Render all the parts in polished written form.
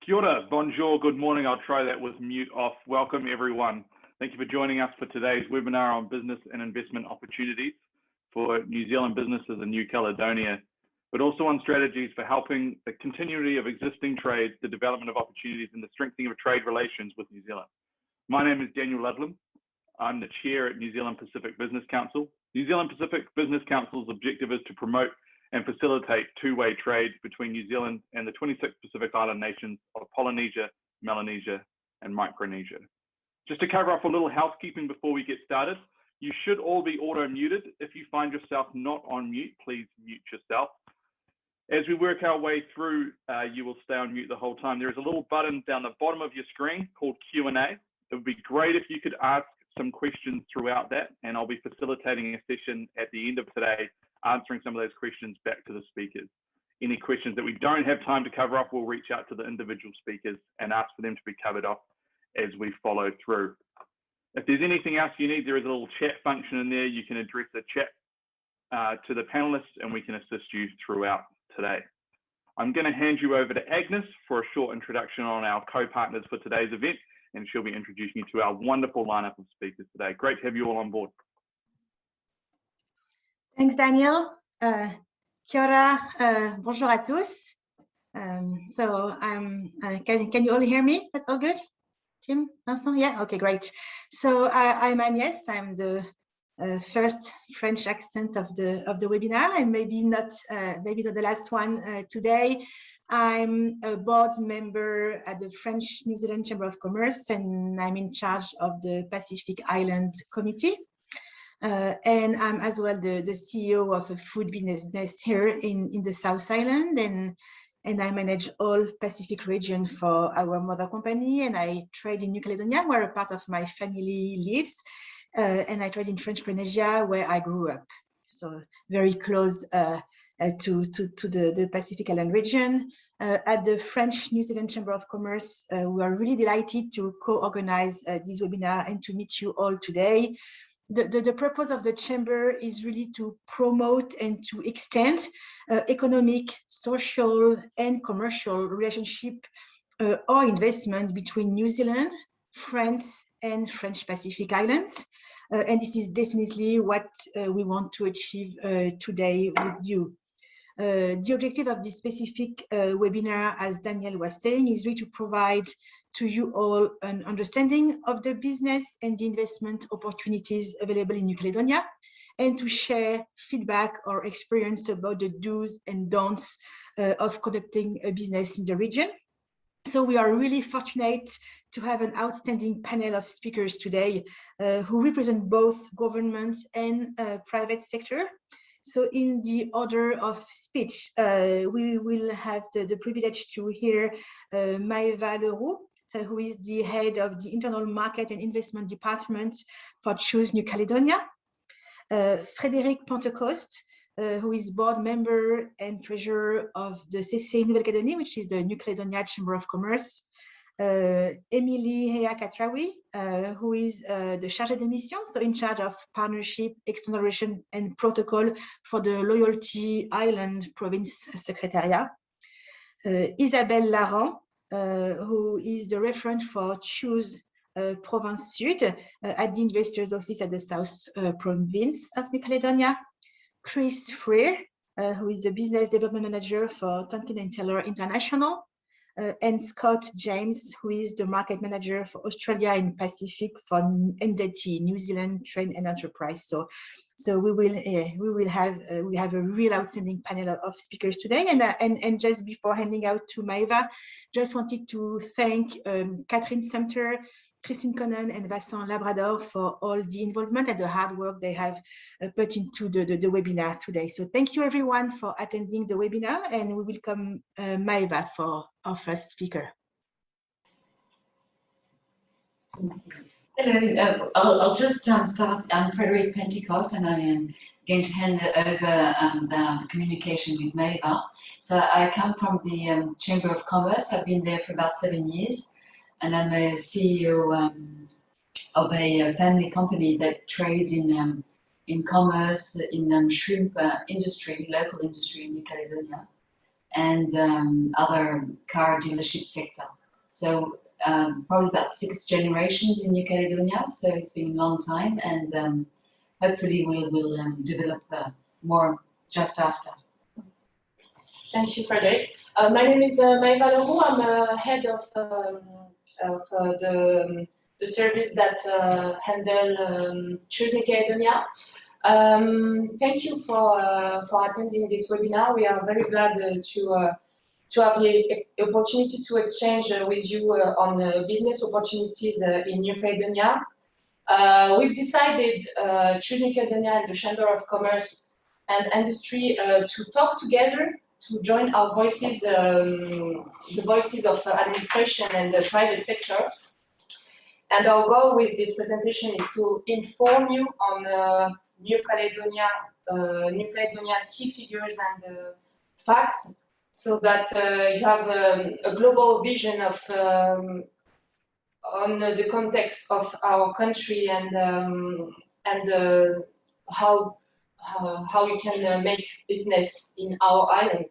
Kia ora, bonjour, good morning. I'll try that with mute off. Welcome everyone. Thank you for joining us for today's webinar on business and investment opportunities for New Zealand businesses in New Caledonia, but also on strategies for helping the continuity of existing trades, the development of opportunities and the strengthening of trade relations with New Zealand. My name is Daniel Ludlam. I'm the chair at New Zealand Pacific Business Council. New Zealand Pacific Business Council's objective is to promote and facilitate two-way trade between New Zealand and the 26 Pacific Island nations of Polynesia, Melanesia, and Micronesia. Just to cover off a little housekeeping before we get started, you should all be auto-muted. If you find yourself not on mute, please mute yourself. As we work our way through, you will stay on mute the whole time. There is a little button down the bottom of your screen called Q&A. It would be great if you could ask some questions throughout that, and I'll be facilitating a session at the end of today answering some of those questions back to the speakers. Any questions that we don't have time to cover off, we'll reach out to the individual speakers and ask for them to be covered off as we follow through. If there's anything else you need, there is a little chat function in there. You can address the chat to the panelists and we can assist you throughout today. I'm going to hand you over to Agnes for a short introduction on our co-partners for today's event, and she'll be introducing you to our wonderful lineup of speakers today. Great to have you all on board. Thanks, Daniel. Kia ora, bonjour à tous. Can you all hear me? That's all good? Tim, Vincent, yeah, okay, great. So I'm Agnès. I'm the first French accent of the webinar, and maybe not the last one today. I'm a board member at the French New Zealand Chamber of Commerce, and I'm in charge of the Pacific Island Committee. And I'm as well the CEO of a food business here in the South Island, and I manage all Pacific region for our mother company, and I trade in New Caledonia, where a part of my family lives, and I trade in French Polynesia, where I grew up, so very close to the Pacific Island region. At the French New Zealand Chamber of Commerce, we are really delighted to co-organize this webinar and to meet you all today. The purpose of the chamber is really to promote and to extend economic, social, and commercial relationship or investment between New Zealand, France, and French Pacific Islands. And this is definitely what we want to achieve today with you. The objective of this specific webinar, as Daniel was saying, is really to provide to you all an understanding of the business and the investment opportunities available in New Caledonia, and to share feedback or experience about the do's and don'ts of conducting a business in the region. So we are really fortunate to have an outstanding panel of speakers today who represent both government and private sector. So in the order of speech, we will have the privilege to hear Maëva Leroux, who is the head of the Internal Market and Investment Department for Choose New Caledonia. Frédéric Pentecost, who is board member and treasurer of the CC Nouvelle-Calédonie, which is the New Caledonia Chamber of Commerce. Emily Hea Katraoui, who is the chargé de mission, so in charge of partnership, external relation, and protocol for the Loyalty Island Province Secretariat. Isabelle Laurent, who is the referent for Choose Province Sud at the Investors Office at the South Province of New Caledonia. Chris Freer, who is the Business Development Manager for Tonkin & Taylor International. And Scott James, who is the Market Manager for Australia and Pacific for NZT, New Zealand Trade and Enterprise. So we have a real outstanding panel of speakers today. And just before handing out to Maëva, just wanted to thank Catherine Sumter, Christine Conan, and Vincent Labrador for all the involvement and the hard work they have put into the webinar today. So thank you everyone for attending the webinar, and we welcome Maëva for our first speaker. Hello, I'll just start. I'm Frédéric Pentecost, and I am going to hand over the communication with Maëva. So I come from the Chamber of Commerce. I've been there for about 7 years, and I'm a CEO of a family company that trades in commerce, in shrimp industry, local industry in New Caledonia. and other car dealership sector. So probably about 6 generations in New Caledonia, so it's been a long time, and hopefully we'll develop more just after. Thank you, Frederic. My name is Maëva Leroux. I'm head of the service that handle Choose New Caledonia. Thank you for attending this webinar. We are very glad to have the opportunity to exchange with you on business opportunities in New Caledonia. We've decided, Choose New Caledonia and the Chamber of Commerce and Industry, to talk together, to join our voices, the voices of administration and the private sector. And our goal with this presentation is to inform you on New Caledonia's key figures and facts, so that you have a global vision of on the context of our country and how you can make business in our island.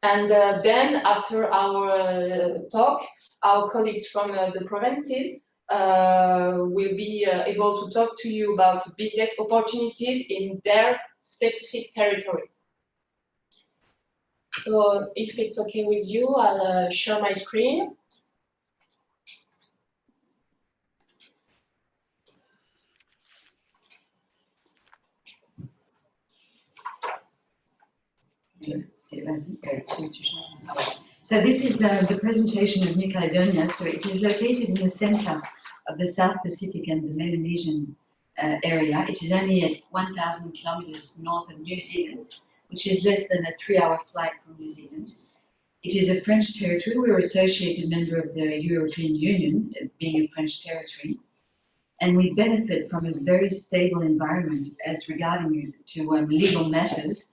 And then after our talk, our colleagues from the provinces will be able to talk to you about business opportunities in their specific territory. So if it's okay with you, I'll share my screen. So this is the presentation of New Caledonia. So it is located in the center of the South Pacific and the Melanesian area. It is only at 1,000 kilometers north of New Zealand, which is less than a 3-hour flight from New Zealand. It is a French territory. We're associated member of the European Union, being a French territory. And we benefit from a very stable environment as regarding to legal matters,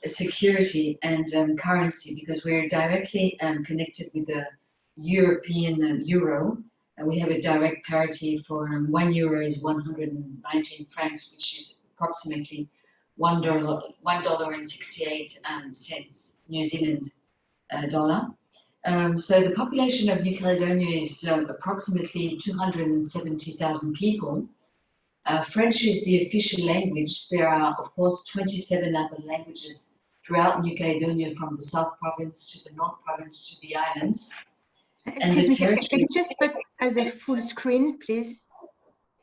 security and currency, because we're directly connected with the European euro. We have a direct parity for €1 is 119 francs, which is approximately $1.68 New Zealand dollar. So the population of New Caledonia is approximately 270,000 people. French is the official language. There are, of course, 27 other languages throughout New Caledonia, from the South Province to the North Province to the islands. Excuse me, can you just put as a full screen, please?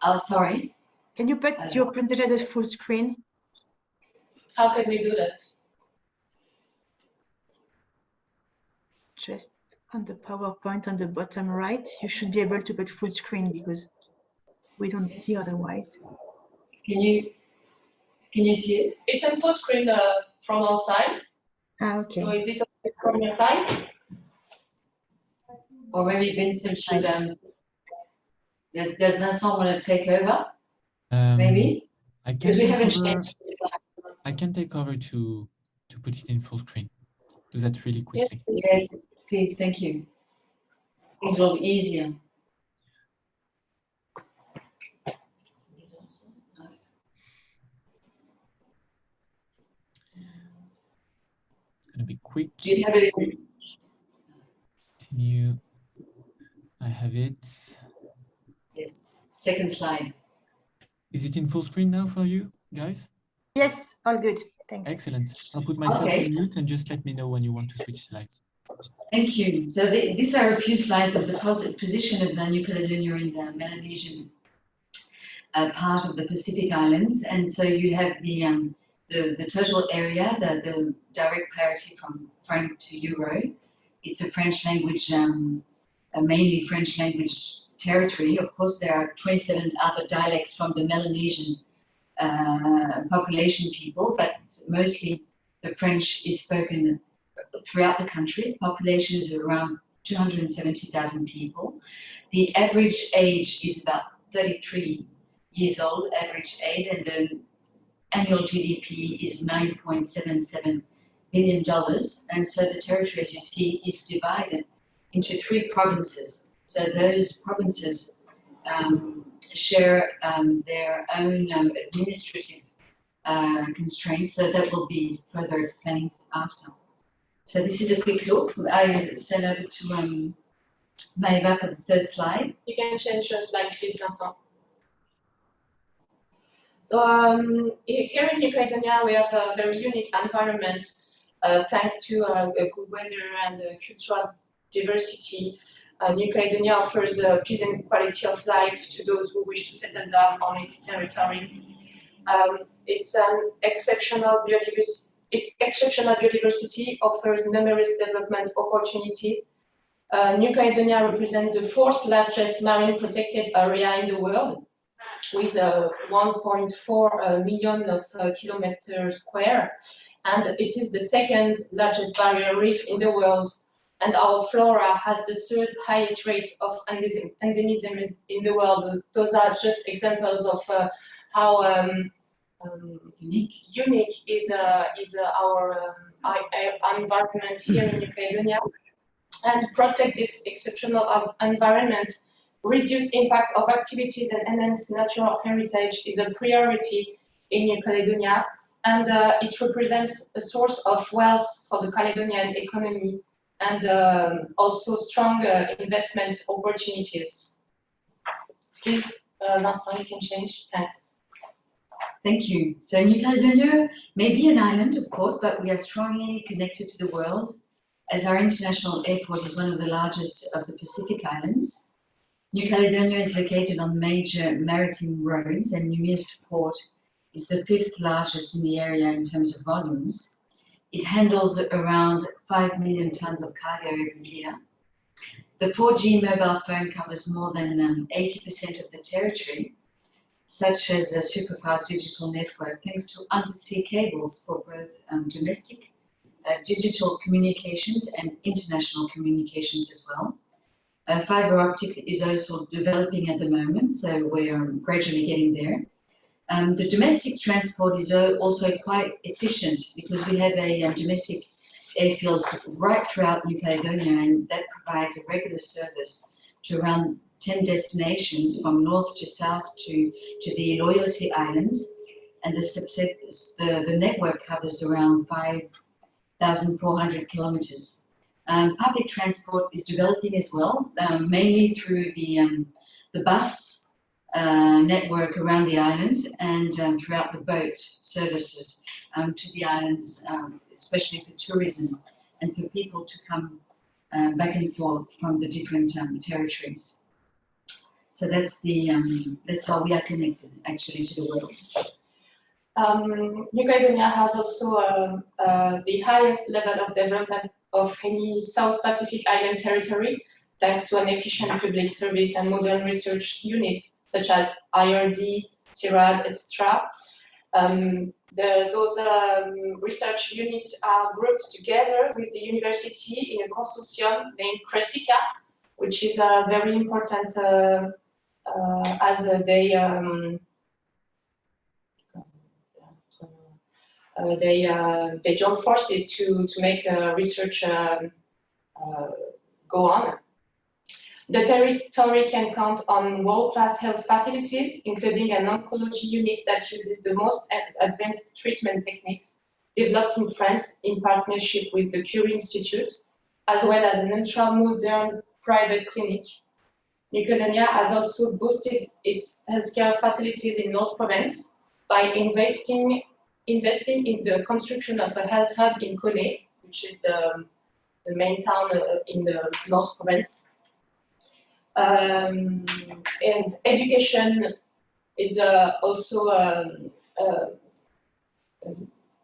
Oh, sorry. Can you put your presentation as a full screen? How can we do that? Just on the PowerPoint on the bottom right, you should be able to put full screen, because we don't see otherwise. Can you see it? It's in full screen from our side. Okay. So is it okay from your side? Or maybe Vincent should, does Vincent want to take over? Maybe? Because we haven't changed the slides. I can take over to put it in full screen. Do that really quickly. Yes, please, thank you. It will be easier. It's going to be quick. Do you have it in? Continue. I have it. Yes, second slide. Is it in full screen now for you guys? Yes, all good. Thanks. Excellent. I'll put myself Okay. on mute and just let me know when you want to switch slides. Thank you. So these are a few slides of the position of the New Caledonia in the Melanesian part of the Pacific Islands. And so you have the total area, the direct parity from franc to euro. It's a French language, a mainly French language territory. Of course, there are 27 other dialects from the Melanesian population people, but mostly the French is spoken throughout the country. The population is around 270,000 people. The average age is about 33 years old, average age, and the annual GDP is $9.77 billion. And so the territory, as you see, is divided into 3 provinces. So those provinces share their own administrative constraints, so that will be further explained after. So this is a quick look. I send over to Maeva for the third slide. You can change your slide, please, Vincent. So here in New Caledonia, we have a very unique environment thanks to good weather and cultural diversity. New Caledonia offers a pleasant quality of life to those who wish to settle down on its territory. Its exceptional biodiversity offers numerous development opportunities. New Caledonia represents the fourth largest marine protected area in the world, with 1.4 million of kilometers square, and it is the second largest barrier reef in the world. And our flora has the third highest rate of endemism in the world. Those are just examples of how unique is our environment here in New Caledonia. And protect this exceptional environment, reduce impact of activities and enhance natural heritage is a priority in New Caledonia, and it represents a source of wealth for the Caledonian economy and also strong investment opportunities. Please, Vincent, you can change. Thanks. Thank you. So New Caledonia may be an island, of course, but we are strongly connected to the world, as our international airport is one of the largest of the Pacific Islands. New Caledonia is located on major maritime roads, and Numia's port is the fifth largest in the area in terms of volumes. It handles around 5 million tons of cargo every year. The 4G mobile phone covers more than 80% of the territory, such as a superfast digital network, thanks to undersea cables for both domestic digital communications and international communications as well. Fiber optic is also developing at the moment, so we're gradually getting there. The domestic transport is also quite efficient because we have a domestic airfields right throughout New Caledonia, and that provides a regular service to around 10 destinations from north to south to the Loyalty Islands, and the network covers around 5,400 kilometers. Public transport is developing as well, mainly through the bus network around the island and throughout the boat services to the islands, especially for tourism and for people to come back and forth from the different territories. So that's how we are connected actually to the world. New Caledonia has also the highest level of development of any South Pacific island territory, thanks to an efficient public service and modern research units such as IRD, CIRAD, etc. Those research units are grouped together with the university in a consortium named CRESICA, which is very important as they join forces to make research go on. The territory can count on world-class health facilities, including an oncology unit that uses the most advanced treatment techniques developed in France in partnership with the Curie Institute, as well as an ultra-modern private clinic. New Caledonia has also boosted its healthcare facilities in North Province by investing in the construction of a health hub in Kone, which is the main town in the North Province. And education is also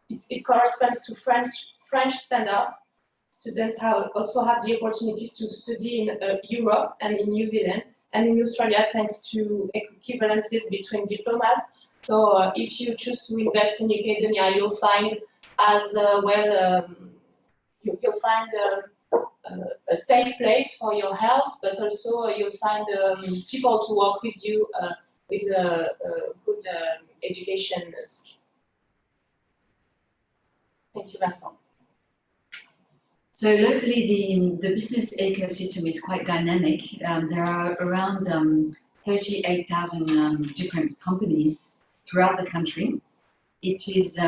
it corresponds to French standards. Students also have the opportunities to study in Europe and in New Zealand and in Australia, thanks to equivalences between diplomas. So if you choose to invest in New Caledonia, you'll find as well you'll find a safe place for your health, but also you'll find people to work with you with a good education. Thank you, Vincent. So locally, the business ecosystem is quite dynamic. There are around 38,000 different companies throughout the country. It is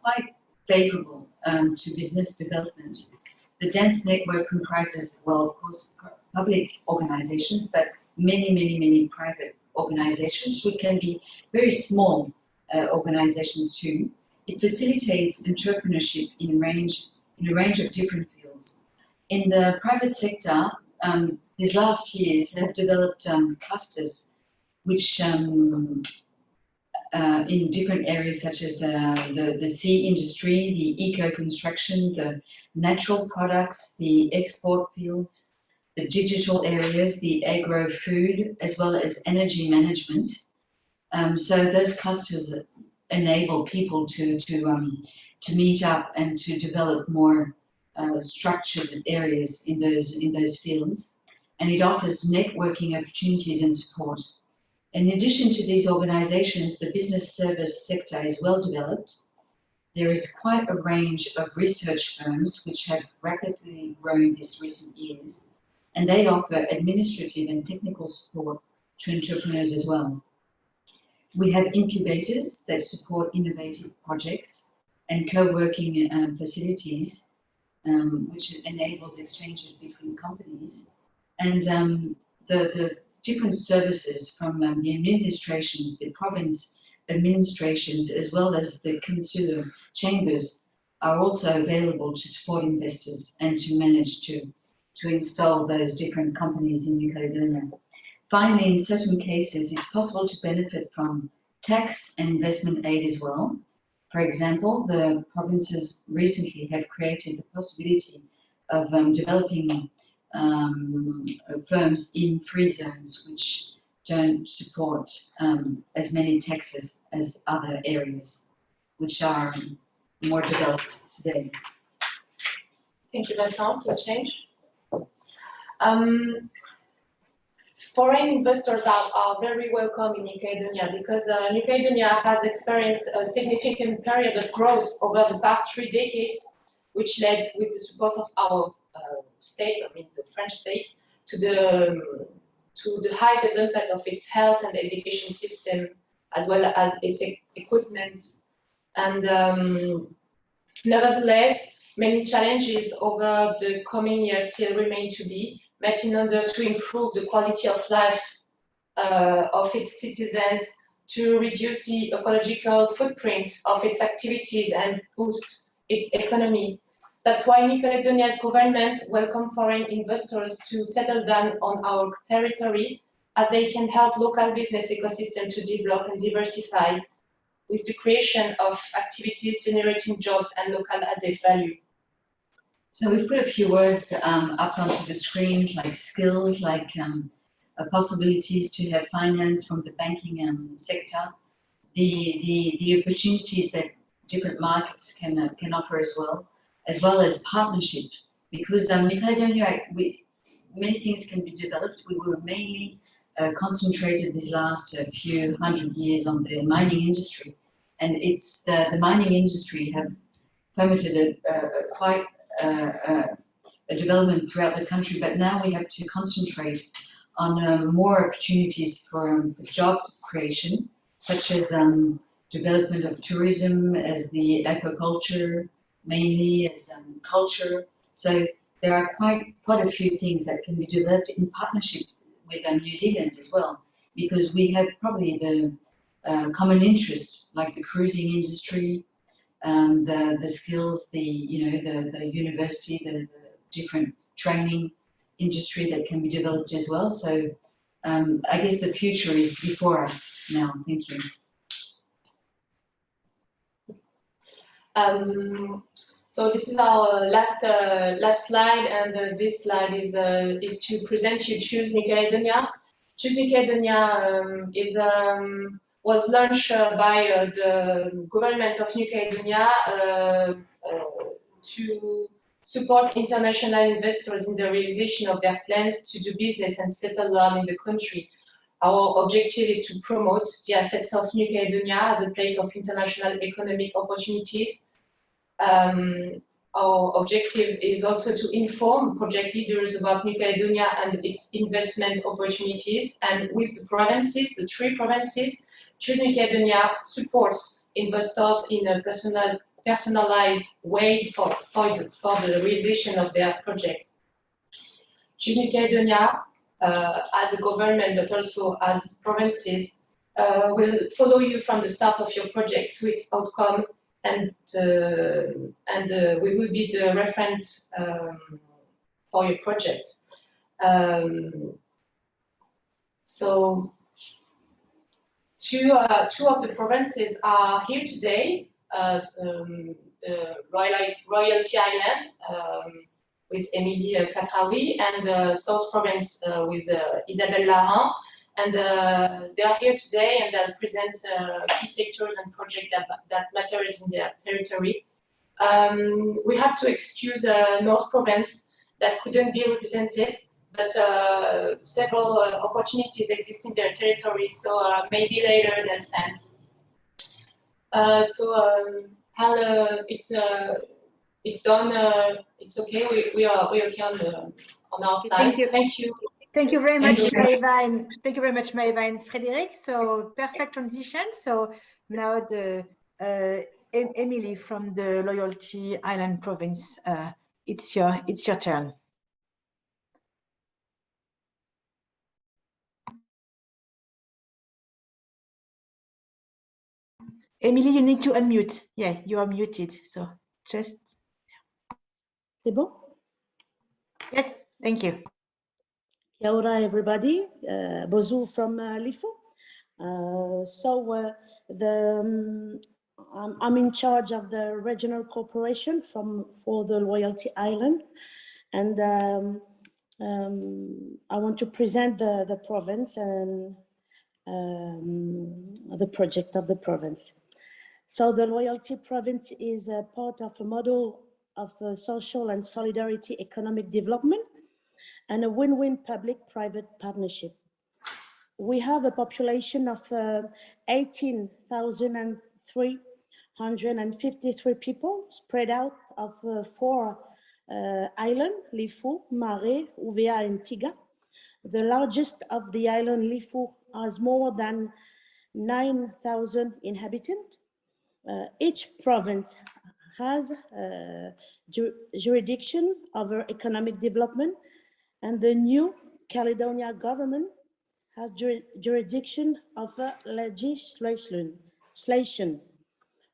quite favorable to business development. The dense network comprises, well, of course, public organizations, but many private organizations, which can be very small organizations too. It facilitates entrepreneurship in a range of different fields. In the private sector, these last years have developed clusters which in different areas such as the sea industry, the eco-construction, the natural products, the export fields, the digital areas, the agro-food, as well as energy management. So those clusters enable people to meet up and to develop more structured areas in those fields, and it offers networking opportunities and support. In addition to these organizations, the business service sector is well developed. There is quite a range of research firms which have rapidly grown these recent years, and they offer administrative and technical support to entrepreneurs as well. We have incubators that support innovative projects and co-working facilities, which enables exchanges between companies. And the different services from the administrations, the province administrations, as well as the consular chambers are also available to support investors and to manage to install those different companies in New Caledonia. Finally, in certain cases, it's possible to benefit from tax and investment aid as well. For example, the provinces recently have created the possibility of developing firms in free zones which don't support as many taxes as other areas which are more developed today. Thank you, Vincent, for change. Foreign investors are very welcome in New Caledonia because New Caledonia has experienced a significant period of growth over the past 3 decades, which led, with the support of our state, I mean the French state, to the high development of its health and education system, as well as its equipment. And nevertheless, many challenges over the coming years still remain to be met in order to improve the quality of life of its citizens, to reduce the ecological footprint of its activities and boost its economy. That's why New Caledonia's government welcomes foreign investors to settle down on our territory, as they can help local business ecosystem to develop and diversify with the creation of activities generating jobs and local added value. So we put a few words up onto the screens, like skills, like possibilities to have finance from the banking sector, the opportunities that different markets can offer as well as partnership. Because in Caledonia, many things can be developed. We were mainly concentrated these last few hundred years on the mining industry, and it's the mining industry have permitted quite a development throughout the country, but now we have to concentrate on more opportunities for job creation, such as development of tourism, as the aquaculture, mainly as culture. So there are quite a few things that can be developed in partnership with New Zealand as well, because we have probably the common interests, like the cruising industry, the skills, the university, the different training industry that can be developed as well. So I guess the future is before us now. Thank you. So this is our last slide, and this slide is to present you Choose New Caledonia. Choose New Caledonia was launched by the government of New Caledonia to support international investors in the realization of their plans to do business and settle down in the country. Our objective is to promote the assets of New Caledonia as a place of international economic opportunities. Our objective is also to inform project leaders about New Caledonia and its investment opportunities. And with the provinces, the 3 provinces, Choose New Caledonia supports investors in a personal personalized way for the realization of their project. New Caledonia, as a government, but also as provinces, will follow you from the start of your project to its outcome, and we will be the reference for your project. So two of the provinces are here today. Royalty Island with Émilie Catraoui, and South Province with Isabelle Larin. And they are here today, and they'll present key sectors and projects that matters in their territory. We have to excuse North Province that couldn't be represented, but several opportunities exist in their territory, so maybe later they'll send. It's done. It's okay. We are okay on our side. Thank you. Thank you. Thank you very much, Maëva, and thank you very much, Maëva and Frédéric. So perfect transition. So now the Emily from the Loyalty Island province. It's your turn. Emily, you need to unmute. Yeah, you are muted. So just. C'est bon? Yes, thank you. Kia ora, everybody. Bonjour from LIFO. I'm in charge of the regional corporation for the Loyalty Island, and I want to present the province and the project of the province. So the Loyalty Province is a part of a model of social and solidarity economic development and a win-win public-private partnership. We have a population of 18,353 people spread out of 4 islands, Lifou, Mare, Uvea, and Tiga. The largest of the island, Lifou, has more than 9,000 inhabitants. Each province has jurisdiction over economic development, and the new Caledonia government has jurisdiction of legislation.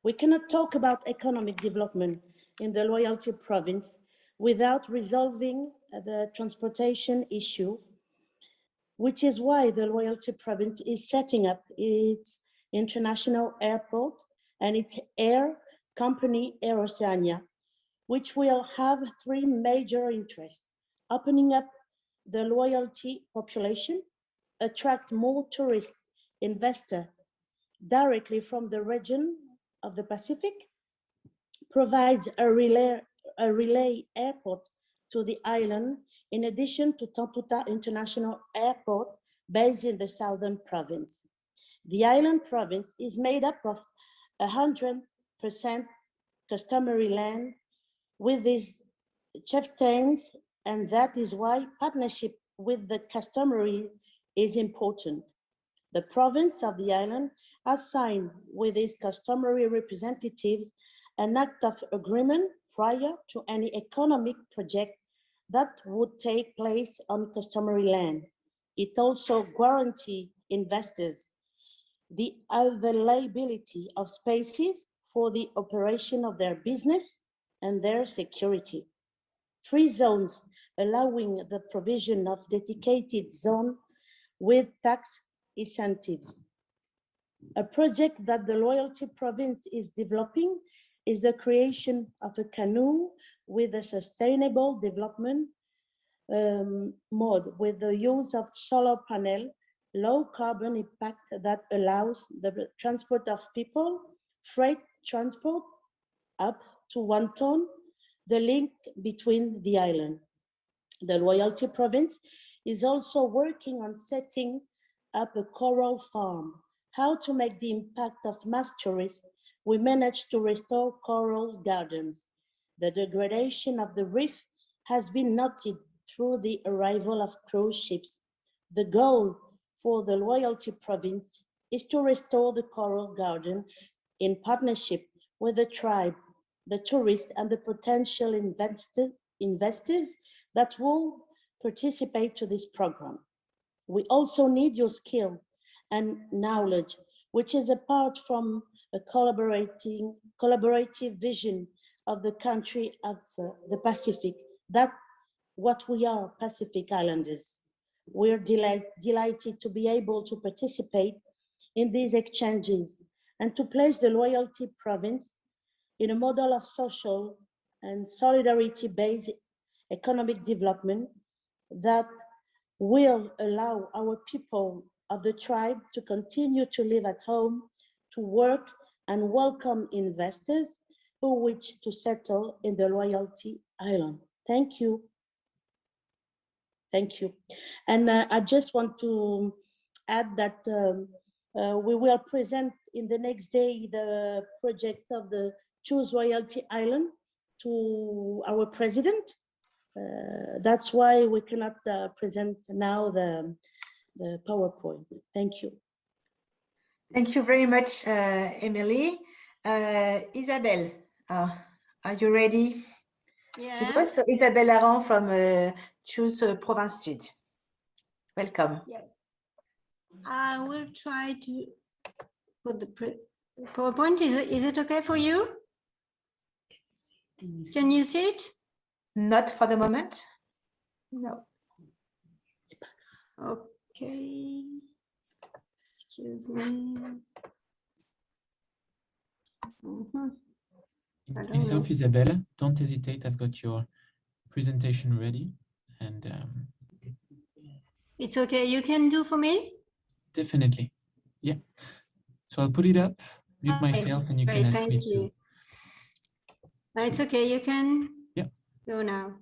We cannot talk about economic development in the Loyalty Province without resolving the transportation issue, which is why the Loyalty Province is setting up its international airport and its air company, Air Oceania, which will have 3 major interests: opening up the Loyalty population, attract more tourist investors directly from the region of the Pacific, provides a relay airport to the island, in addition to Tamputa International Airport based in the Southern Province. The island province is made up of 100% customary land with these chieftains, and that is why partnership with the customary is important. The province of the island has signed with its customary representatives an act of agreement prior to any economic project that would take place on customary land. It also guarantees investors the availability of spaces for the operation of their business and their security. 3 zones allowing the provision of dedicated zone with tax incentives. A project that the Loyalty Province is developing is the creation of a canoe with a sustainable development mode with the use of solar panel, low carbon impact that allows the transport of people, freight transport up to 1 ton, the link between the island. The Loyalty Province is also working on setting up a coral farm. How to make the impact of mass tourism, we managed to restore coral gardens. The degradation of the reef has been noted through the arrival of cruise ships. The goal for the Loyalty Province is to restore the coral garden in partnership with the tribe the tourists, and the potential investors that will participate to this program. We also need your skill and knowledge, which is apart from a collaborative vision of the country of the Pacific. That's what we are, Pacific Islanders. We're delighted to be able to participate in these exchanges and to place the Loyalty Province in a model of social and solidarity-based economic development that will allow our people of the tribe to continue to live at home, to work, and welcome investors who wish to settle in the Loyalty Island. Thank you. Thank you. And I just want to add that we will present in the next day the project of the Choose Loyalty Island to our president. That's why we cannot present now the PowerPoint. Thank you. Thank you very much, Emily. Isabelle, are you ready? Yeah. So Isabelle Aran from Choose Province Sud. Welcome. Yes. I will try to put the PowerPoint. Is it okay for you? Can you see it? Not for the moment. No. Okay. Excuse me. In case of Isabella, don't hesitate. I've got your presentation ready, and it's okay. You can do for me? definitely, yeah. So I'll put it up, mute myself, and you can ask me to. It's okay. You can go now.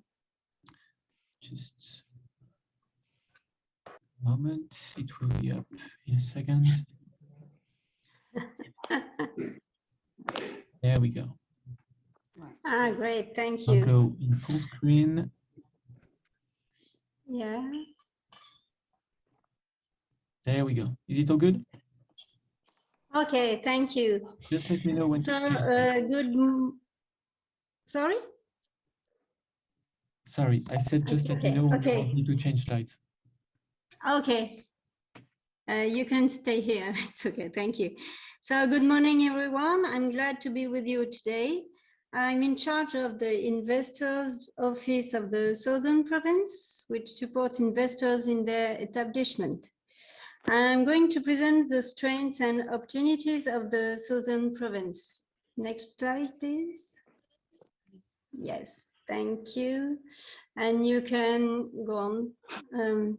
Just a moment. It will be up in a second. There we go. Great. Thank I'll you. go in full screen. Yeah. There we go. Is it all good? Okay. Thank you. Just let me know when to change. Sorry? Sorry, I said just let me know when you want me to change slides. Okay. You can stay here. It's okay. Thank you. So good morning, everyone. I'm glad to be with you today. I'm in charge of the Investors Office of the Southern Province, which supports investors in their establishment. I'm going to present the strengths and opportunities of the Southern Province. Next slide, please. Yes, thank you. And you can go on.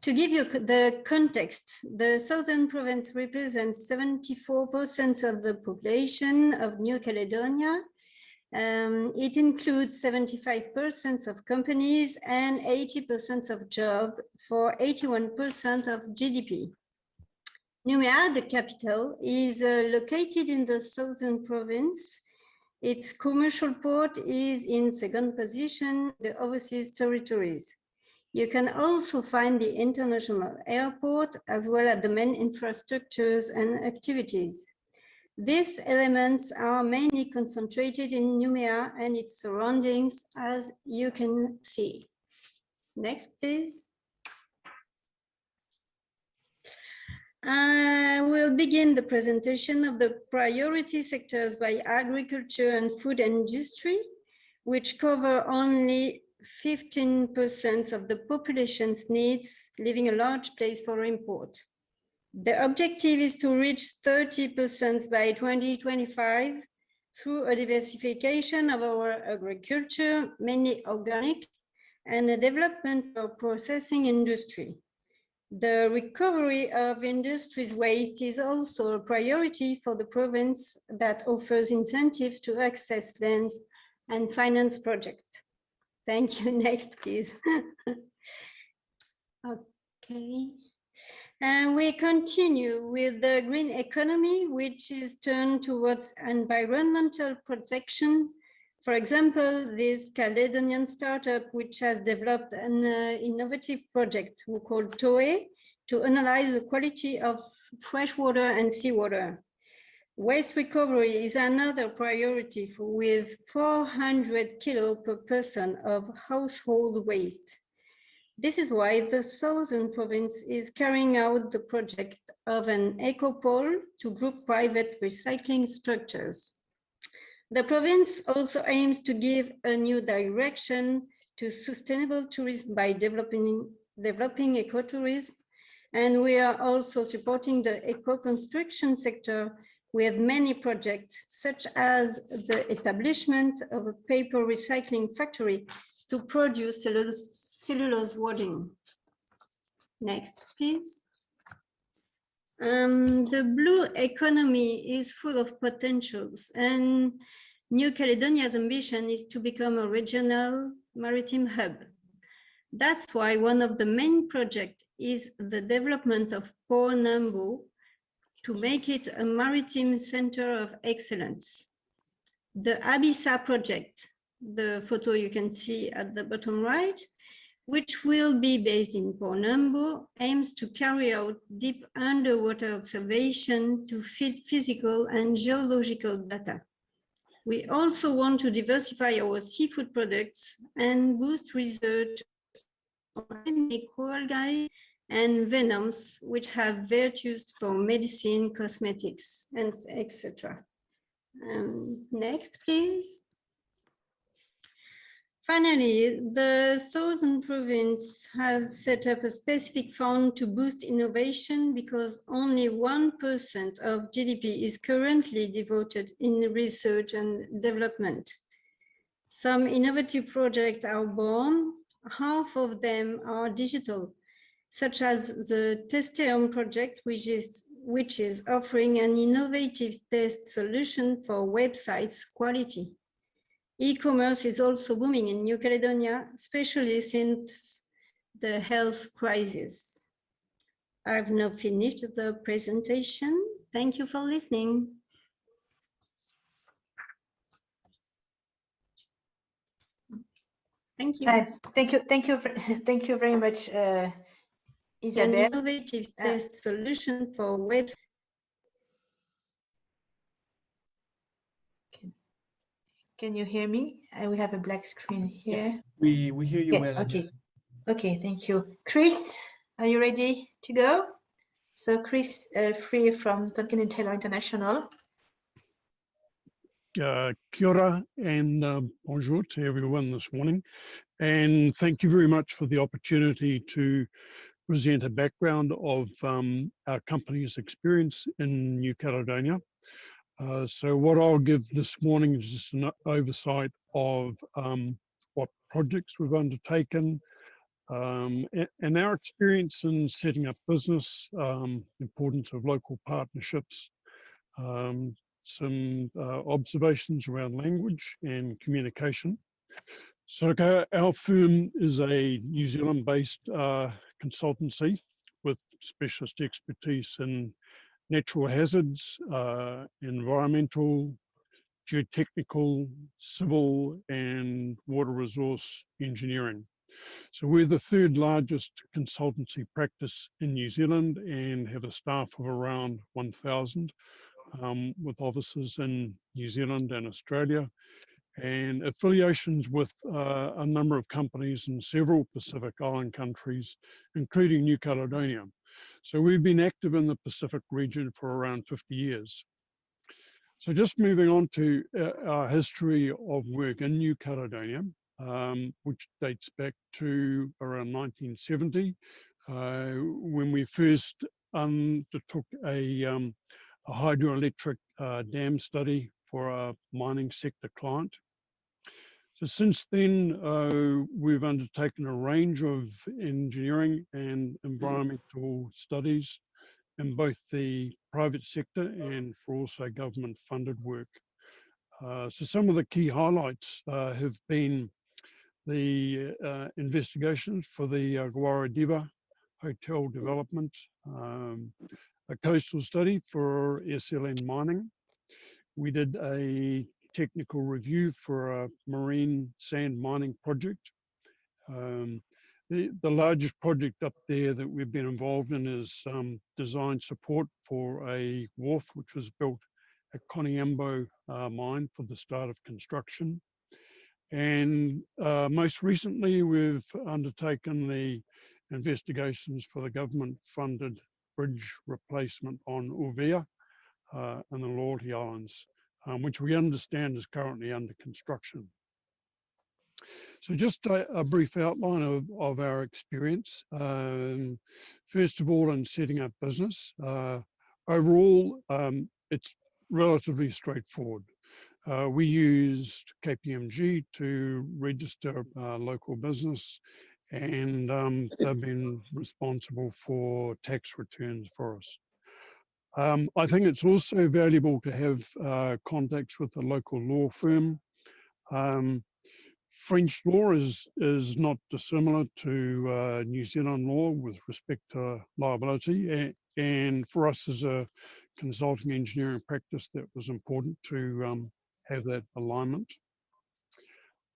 To give you the context, the Southern Province represents 74% of the population of New Caledonia. It includes 75% of companies and 80% of jobs for 81% of GDP. Numea, the capital, is located in the Southern Province. Its commercial port is in second position, the overseas territories. You can also find the international airport as well as the main infrastructures and activities. These elements are mainly concentrated in Numea and its surroundings, as you can see. Next, please. I will begin the presentation of the priority sectors by agriculture and food industry, which cover only 15% of the population's needs, leaving a large place for import. The objective is to reach 30% by 2025 through a diversification of our agriculture, mainly organic, and the development of processing industry. The recovery of industry's waste is also a priority for the province that offers incentives to access lands and finance projects. Thank you. Next, please. Okay. And we continue with the green economy, which is turned towards environmental protection. For example, this Caledonian startup, which has developed an innovative project we call TOE to analyze the quality of fresh water and seawater. Waste recovery is another priority with 400 kilo per person of household waste. This is why the Southern Province is carrying out the project of an eco-pole to group private recycling structures. The province also aims to give a new direction to sustainable tourism by developing ecotourism, and we are also supporting the eco-construction sector with many projects, such as the establishment of a paper recycling factory to produce cellulose wadding. Next, please. The blue economy is full of potentials, and New Caledonia's ambition is to become a regional maritime hub. That's why one of the main projects is the development of Port Nambu to make it a maritime center of excellence. The Abisa project, the photo you can see at the bottom right, which will be based in Port Nambu, aims to carry out deep underwater observation to feed physical and geological data. We also want to diversify our seafood products and boost research on algae and venoms, which have virtues for medicine, cosmetics, and etc. Next, please. Finally, the Southern Province has set up a specific fund to boost innovation because only 1% of GDP is currently devoted in research and development. Some innovative projects are born, half of them are digital, such as the Testeum project, which is offering an innovative test solution for websites quality. E-commerce is also booming in New Caledonia, especially since the health crisis. I've now finished the presentation. Thank you for listening. Thank you. Thank you very much, Isabelle. An innovative test solution for websites. Can you hear me? We have a black screen here. Yeah, we hear you well. Okay. Okay, thank you. Chris, are you ready to go? So Chris Free from Tonkin and Taylor International. Kia ora and bonjour to everyone this morning. And thank you very much for the opportunity to present a background of our company's experience in New Caledonia. So what I'll give this morning is just an oversight of what projects we've undertaken and our experience in setting up business, importance of local partnerships, some observations around language and communication. So our firm is a New Zealand-based consultancy with specialist expertise in natural hazards, environmental, geotechnical, civil, and water resource engineering. So we're the third largest consultancy practice in New Zealand and have a staff of around 1,000 with offices in New Zealand and Australia and affiliations with a number of companies in several Pacific Island countries, including New Caledonia. So we've been active in the Pacific region for around 50 years. So just moving on to our history of work in New Caledonia, which dates back to around 1970, when we first undertook a hydroelectric dam study for a mining sector client. So since then, we've undertaken a range of engineering and environmental studies in both the private sector and for also government funded work. So some of the key highlights have been the investigations for the Guaradeva Hotel development, a coastal study for SLN mining. We did a technical review for a marine sand mining project. The largest project up there that we've been involved in is design support for a wharf which was built Koniambo mine for the start of construction. And most recently, we've undertaken the investigations for the government-funded bridge replacement on Uvea and the Loyalty Islands, which we understand is currently under construction. So just a brief outline of our experience. First of all, in setting up business, overall, it's relatively straightforward. We used KPMG to register local business, and they've been responsible for tax returns for us. I think it's also valuable to have contacts with a local law firm. French law is not dissimilar to New Zealand law with respect to liability, and for us as a consulting engineering practice, that was important to have that alignment.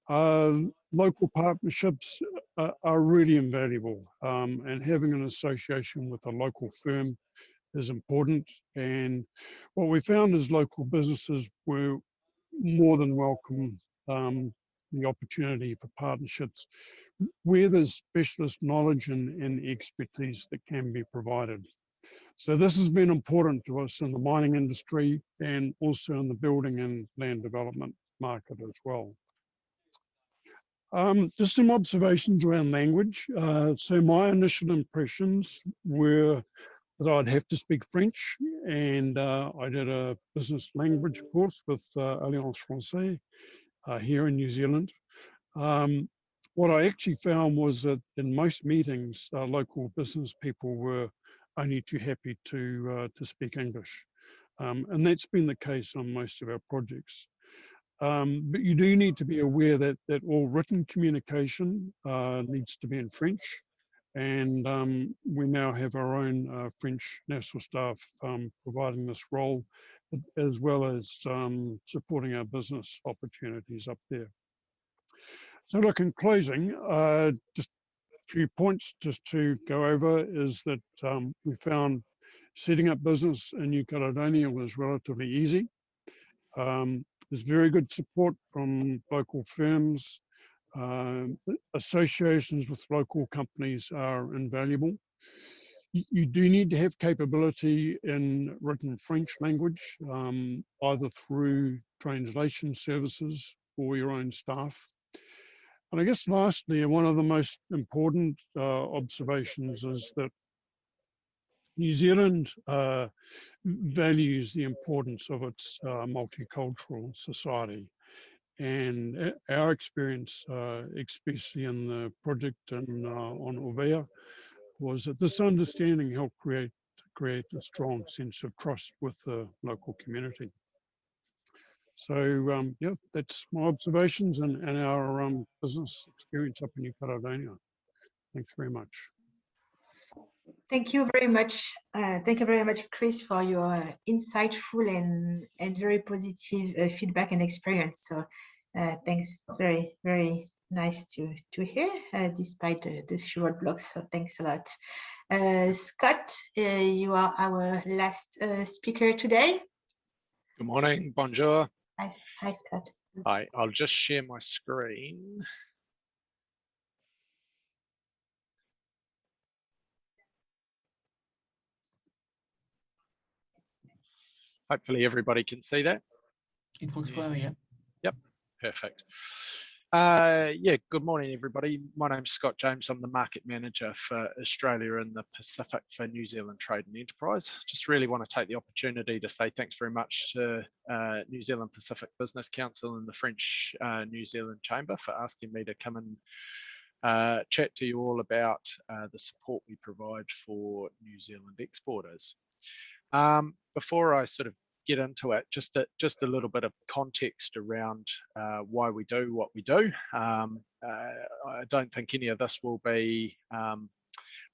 Local partnerships are really invaluable, and having an association with a local firm is important. And what we found is local businesses were more than welcome the opportunity for partnerships where there's specialist knowledge and expertise that can be provided. So this has been important to us in the mining industry and also in the building and land development market as well. Just some observations around language. So my initial impressions were that I'd have to speak French, and I did a business language course with Alliance Française here in New Zealand. What I actually found was that in most meetings, local business people were only too happy to speak English. And that's been the case on most of our projects. But you do need to be aware that all written communication needs to be in French. And we now have our own French national staff providing this role, as well as supporting our business opportunities up there. So look, in closing, just a few points just to go over is that we found setting up business in New Caledonia was relatively easy. There's very good support from local firms. Associations with local companies are invaluable. You do need to have capability in written French language, either through translation services or your own staff. And I guess lastly, one of the most important observations is that New Zealand values the importance of its multicultural society. And our experience, especially in the project on Uvea, was that this understanding helped create a strong sense of trust with the local community. So yeah, that's my observations and our business experience up in New Caledonia. Thanks very much. Thank you very much. Thank you very much, Chris, for your insightful and very positive feedback and experience. So thanks, very, very nice to hear, despite the few roadblocks. So thanks a lot. Scott, you are our last speaker today. Good morning, bonjour. Hi, Scott. Hi, I'll just share my screen. Hopefully everybody can see that. It works well, yeah. Yep, perfect. Yeah, good morning, everybody. My name's Scott James. I'm the market manager for Australia and the Pacific for New Zealand Trade and Enterprise. Just really want to take the opportunity to say thanks very much to New Zealand Pacific Business Council and the French New Zealand Chamber for asking me to come and chat to you all about the support we provide for New Zealand exporters. Before I sort of get into it, just a little bit of context around why we do what we do. I don't think any of this will be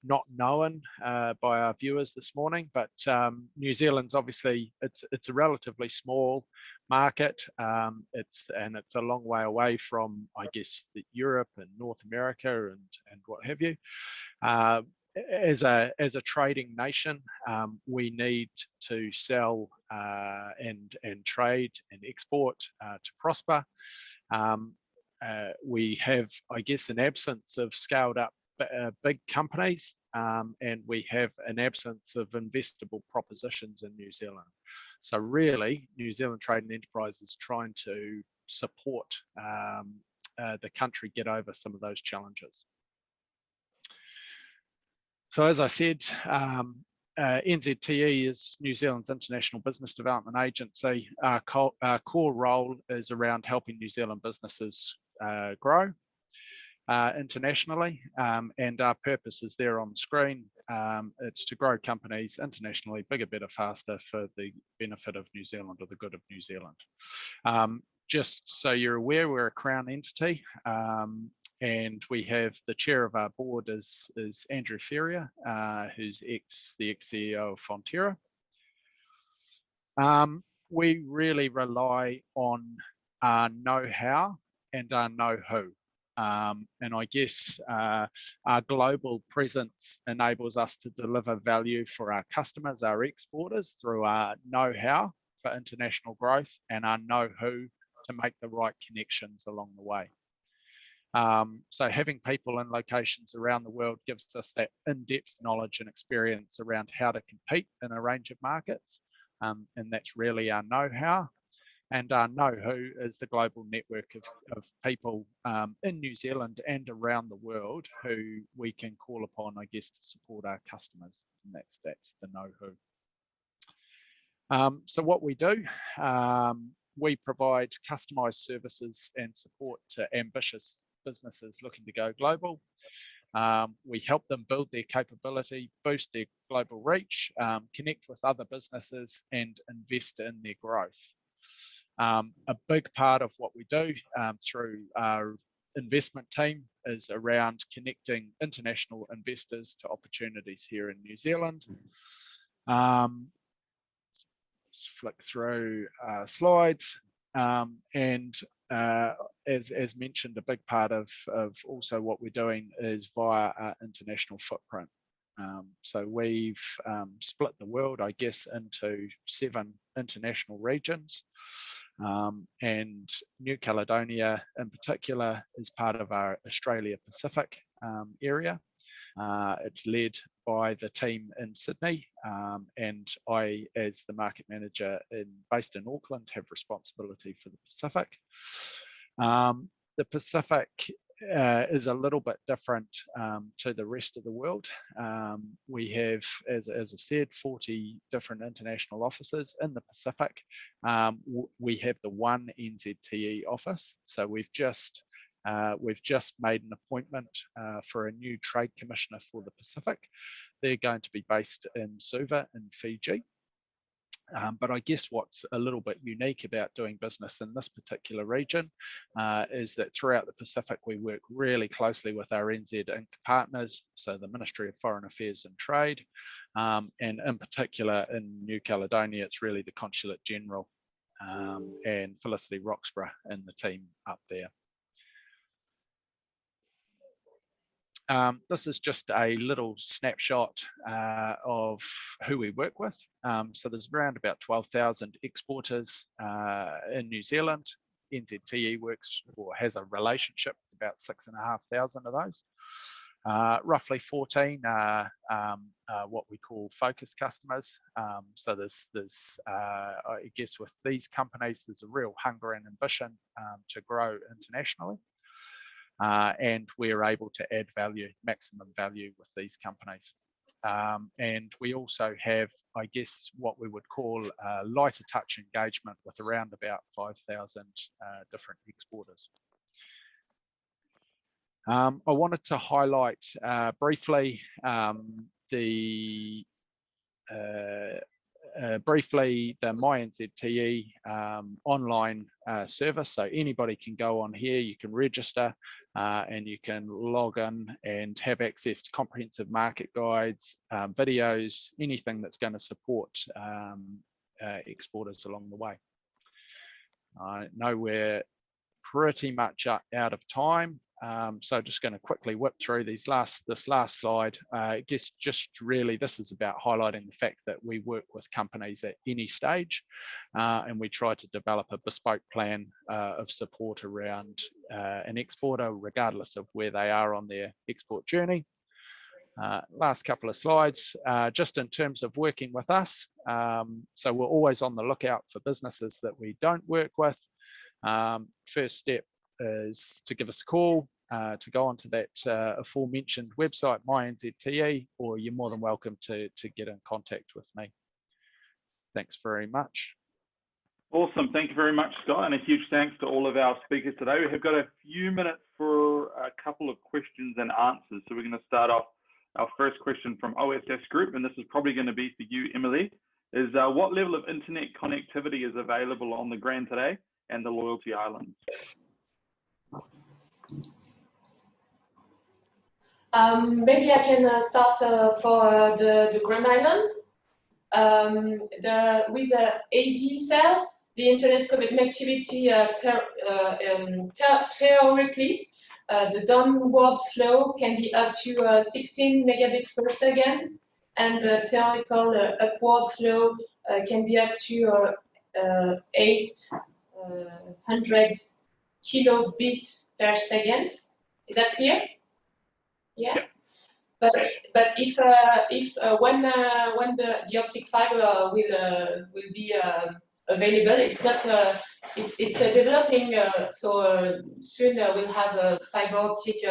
not known by our viewers this morning, but New Zealand's obviously it's a relatively small market. It's a long way away from, I guess, Europe and North America and what have you. as a trading nation, we need to sell and trade and export to prosper. We have, I guess, an absence of scaled up big companies, and we have an absence of investable propositions in New Zealand. So really, New Zealand Trade and Enterprise is trying to support the country get over some of those challenges. So as I said, NZTE is New Zealand's International Business Development Agency. Our core role is around helping New Zealand businesses grow internationally, and our purpose is there on the screen. It's to grow companies internationally, bigger, better, faster, for the benefit of New Zealand or the good of New Zealand. Just so you're aware, we're a Crown entity, and we have the chair of our board is Andrew Ferrier, who's the ex-CEO of Fonterra. We really rely on our know-how and our know-who. And I guess our global presence enables us to deliver value for our customers, our exporters, through our know-how for international growth and our know-who to make the right connections along the way. So having people in locations around the world gives us that in-depth knowledge and experience around how to compete in a range of markets, and that's really our know-how. And our know-who is the global network of people in New Zealand and around the world who we can call upon, I guess, to support our customers. And that's the know-who. So what we do, we provide customized services and support to ambitious businesses looking to go global. We help them build their capability, boost their global reach, connect with other businesses, and invest in their growth. A big part of what we do through our investment team is around connecting international investors to opportunities here in New Zealand. Just flick through slides, and as mentioned, a big part of also what we're doing is via our international footprint. So we've split the world, I guess, into 7 international regions, and New Caledonia in particular is part of our Australia Pacific area. It's led by the team in Sydney, and I, as the market manager based in Auckland, have responsibility for the Pacific. The Pacific is a little bit different to the rest of the world. We have, as I said, 40 different international offices in the Pacific. We have the one NZTE office, so we've just made an appointment for a new trade commissioner for the Pacific. They're going to be based in Suva in Fiji. But I guess what's a little bit unique about doing business in this particular region is that throughout the Pacific, we work really closely with our NZ Inc. partners, so the Ministry of Foreign Affairs and Trade, and in particular in New Caledonia, it's really the Consulate General and Felicity Roxburgh and the team up there. This is just a little snapshot of who we work with. So there's around about 12,000 exporters in New Zealand. NZTE works or has a relationship with about 6,500 of those. Roughly 14 are what we call focus customers. So there's I guess with these companies, there's a real hunger and ambition to grow internationally. And we're able to add value, maximum value with these companies. And we also have, I guess, what we would call lighter touch engagement with around about 5,000 different exporters. I wanted to highlight briefly the My NZTE online service. So anybody can go on here, you can register and you can log in and have access to comprehensive market guides, videos, anything that's going to support exporters along the way. I know we're pretty much out of time, So just going to quickly whip through this last slide. I guess just really this is about highlighting the fact that we work with companies at any stage, and we try to develop a bespoke plan of support around an exporter, regardless of where they are on their export journey. Last couple of slides, just in terms of working with us. So we're always on the lookout for businesses that we don't work with. First step is to give us a call, to go onto that aforementioned website, MyNZTE, or you're more than welcome to get in contact with me. Thanks very much. Awesome. Thank you very much, Scott, and a huge thanks to all of our speakers today. We have got a few minutes for a couple of questions and answers. So we're going to start off our first question from OSS Group, and this is probably going to be for you, Emily, is what level of internet connectivity is available on the Grand today and the Loyalty Islands? Maybe I can start for the Grand Island. With the ADSL, the internet connectivity theoretically, the downward flow can be up to 16 megabits per second, and the theoretical upward flow can be up to 800 kilobit per second. Is that clear? Yeah. But if when the optic fiber will be available, it's not it's developing. So soon we'll have a fiber optic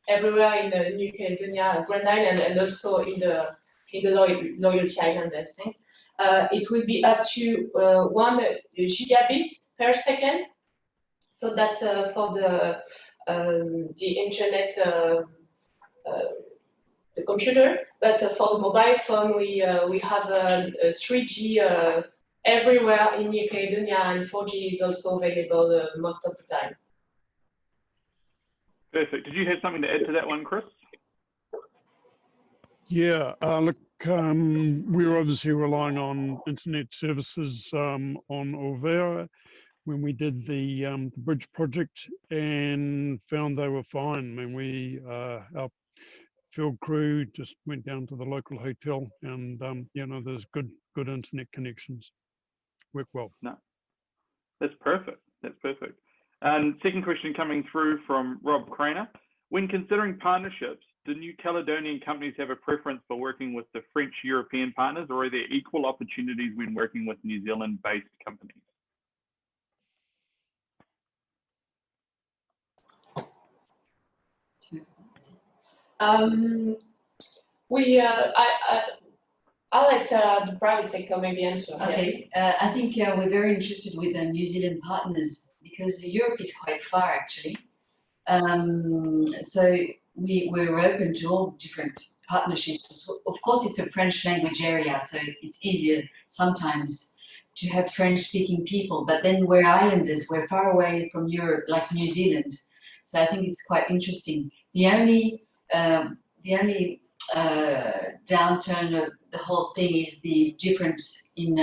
everywhere in the New Caledonia, Grand Island, and also in the Loyalty Island, I think. It will be up to 1 gigabit per second. So that's for the internet. The computer, but for the mobile phone, we have 3G everywhere in New Caledonia, and 4G is also available most of the time. Perfect. Did you have something to add to that one, Chris? Yeah, look, we're obviously relying on internet services on Auvera when we did the bridge project, and found they were fine. I mean, our field crew just went down to the local hotel, and you know, there's good internet connections. Work well. No, that's perfect. That's perfect. And second question coming through from Rob Craner. When considering partnerships, do New Caledonian companies have a preference for working with the French European partners, or are there equal opportunities when working with New Zealand-based companies? I'll let the private sector maybe answer. Okay, yes. I think we're very interested with the New Zealand partners because Europe is quite far actually. So we're open to all different partnerships. Of course, it's a French language area, so it's easier sometimes to have French-speaking people. But then we're islanders, we're far away from Europe, like New Zealand. So I think it's quite interesting. The only downturn of the whole thing is the difference in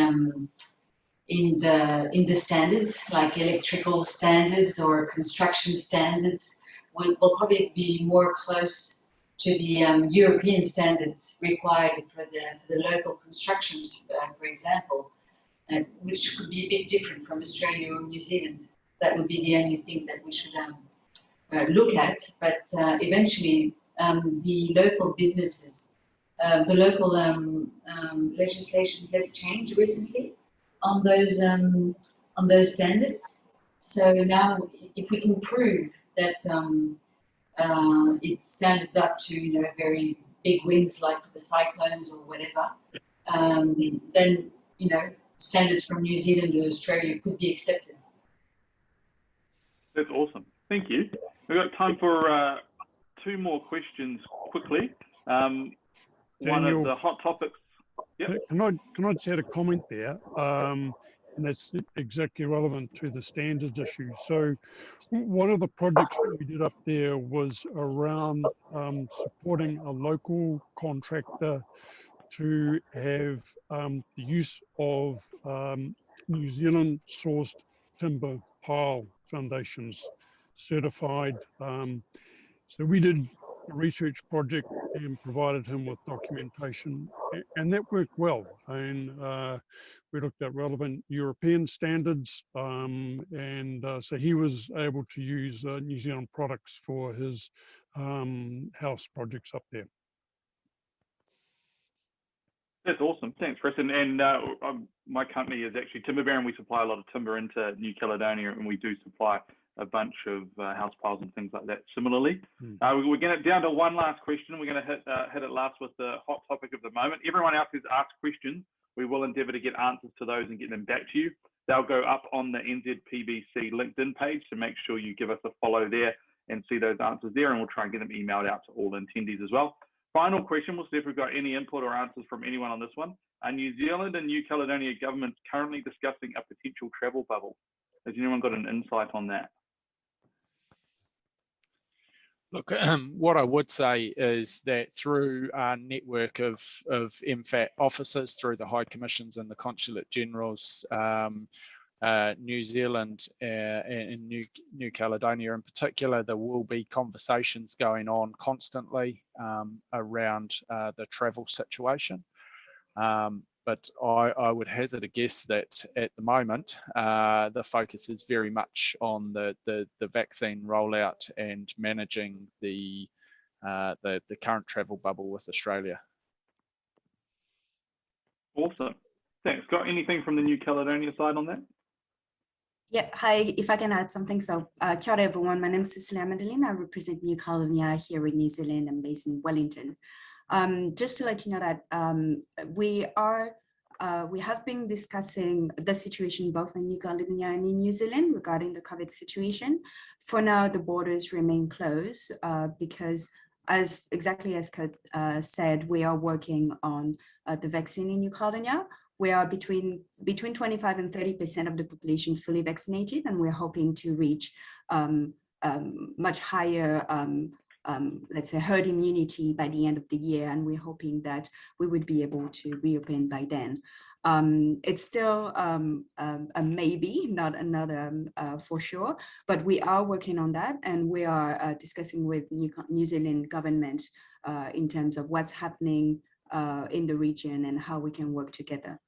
the standards, like electrical standards or construction standards, will probably be more close to the European standards required for the local constructions, for example, which could be a bit different from Australia or New Zealand. That would be the only thing that we should look at. But eventually, the local businesses, the local legislation has changed recently on those standards. So now, if we can prove that it stands up to very big winds like the cyclones or whatever, then standards from New Zealand or Australia could be accepted. That's awesome. Thank you. We've got time for 2 more questions quickly. One Daniel, of the hot topics. Yep. Can I just add a comment there? And that's exactly relevant to the standards issue. So one of the projects that we did up there was around supporting a local contractor to have the use of New Zealand sourced timber pile foundations. certified. So we did a research project and provided him with documentation, and that worked well. And we looked at relevant European standards, and so he was able to use New Zealand products for his house projects up there. That's awesome. Thanks, Preston. And my company is actually Timber Bear, and we supply a lot of timber into New Caledonia, and we do supply a bunch of house piles and things like that similarly. We're going to down to one last question. We're going to hit it last with the hot topic of the moment. Everyone else who's asked questions, we will endeavour to get answers to those and get them back to you. They'll go up on the NZPBC LinkedIn page, so make sure you give us a follow there and see those answers there, and we'll try and get them emailed out to all attendees as well. Final question, we'll see if we've got any input or answers from anyone on this one. Are New Zealand and New Caledonia governments currently discussing a potential travel bubble? Has anyone got an insight on that? Look, what I would say is that through our network of MFAT officers, through the High Commissions and the Consulate Generals, New Zealand and New Caledonia in particular, there will be conversations going on constantly around the travel situation. But I would hazard a guess that at the moment, the focus is very much on the vaccine rollout and managing the current travel bubble with Australia. Awesome. Thanks. Got anything from the New Caledonia side on that? Yeah, hi, if I can add something. So, kia ora everyone, my name is Cecilia Madeline. I represent New Caledonia here in New Zealand. I'm based in Wellington. Just to let you know that we have been discussing the situation both in New Caledonia and in New Zealand regarding the COVID situation. For now, the borders remain closed because exactly as Kurt said, we are working on the vaccine in New Caledonia. We are between 25 and 30% of the population fully vaccinated, and we're hoping to reach much higher, let's say, herd immunity by the end of the year, and we're hoping that we would be able to reopen by then. It's still a maybe, not another for sure, but we are working on that, and we are discussing with New Zealand government in terms of what's happening in the region and how we can work together.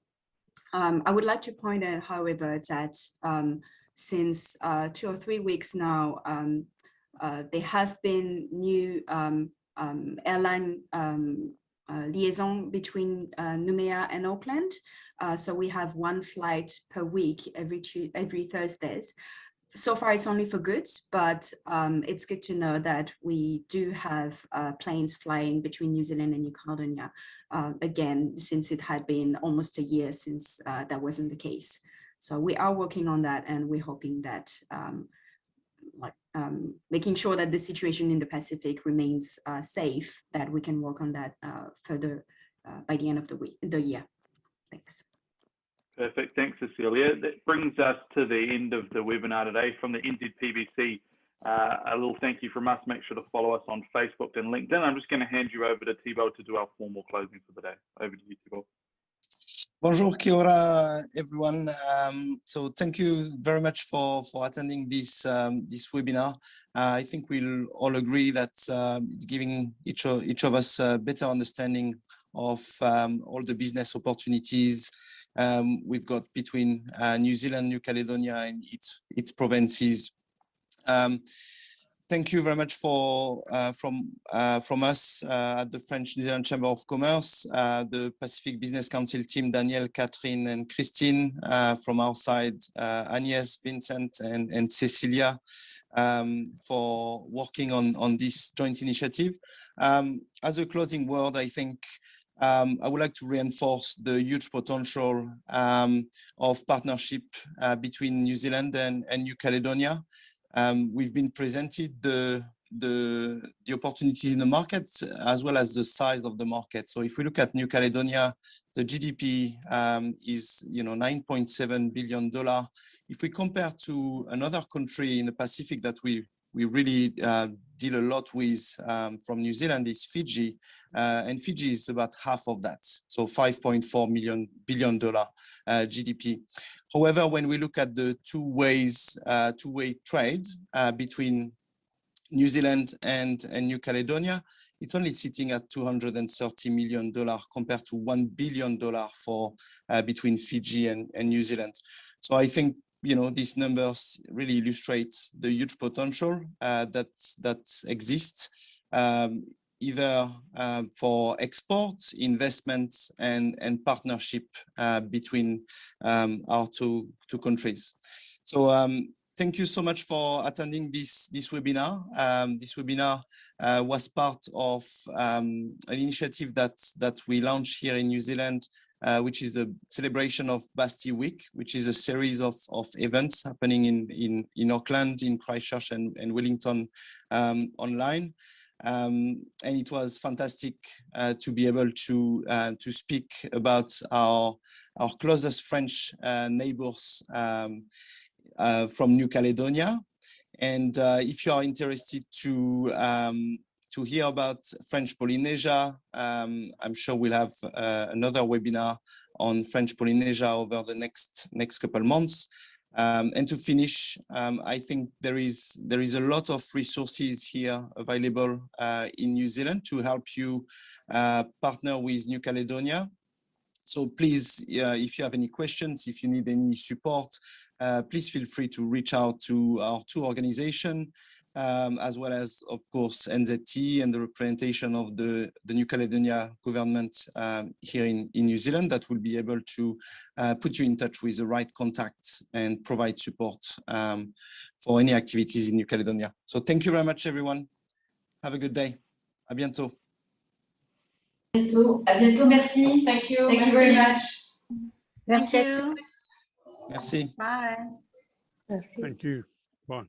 I would like to point out, however, that since 2 or 3 weeks now, there have been new airline liaison between Noumea and Auckland. So we have 1 flight per week every Thursdays. So far, it's only for goods, but it's good to know that we do have planes flying between New Zealand and New Caledonia again, since it had been almost a year since that wasn't the case. So we are working on that, and we're hoping that making sure that the situation in the Pacific remains safe, that we can work on that further by the end of the year. Thanks. Perfect. Thanks, Cecilia. That brings us to the end of the webinar today. From the NZPBC, a little thank you from us. Make sure to follow us on Facebook and LinkedIn. I'm just going to hand you over to Thibault to do our formal closing for the day. Over to you, Thibault. Bonjour, kia ora, everyone. So thank you very much for attending this webinar. I think we'll all agree that it's giving each of us a better understanding of all the business opportunities we've got between New Zealand, New Caledonia, and its provinces. Thank you very much from us at the French New Zealand Chamber of Commerce, the Pacific Business Council team, Danielle, Catherine, and Christine. From our side, Agnes, Vincent, and Cecilia, for working on this joint initiative. As a closing word, I think I would like to reinforce the huge potential of partnership between New Zealand and New Caledonia. We've been presented the opportunities in the market as well as the size of the market. So if we look at New Caledonia, the GDP is $9.7 billion. If we compare to another country in the Pacific that we really deal a lot with from New Zealand is Fiji, and Fiji is about half of that, so $5.4 billion GDP. However, when we look at the two-way trade between New Zealand and New Caledonia, it's only sitting at $230 million compared to $1 billion for between Fiji and New Zealand. So I think, you know, these numbers really illustrate the huge potential that exists, either for export, investments, and partnership between our two countries. So thank you so much for attending this webinar. This webinar was part of an initiative that we launched here in New Zealand, which is a celebration of Basti Week, which is a series of events happening in Auckland, in Christchurch, and Wellington online. And it was fantastic to be able to speak about our closest French neighbors from New Caledonia. And if you are interested to hear about French Polynesia, I'm sure we'll have another webinar on French Polynesia over the next couple months. And to finish, I think there is a lot of resources here available in New Zealand to help you partner with New Caledonia. So please, if you have any questions, if you need any support, please feel free to reach out to our two organizations, as well as, of course, NZT and the representation of the New Caledonia government here in New Zealand that will be able to put you in touch with the right contacts and provide support for any activities in New Caledonia. So thank you very much, everyone. Have a good day. À bientôt. À bientôt, merci. Thank you. Thank you very much. Thank you. Merci. Bye. Merci. Thank you. Bye.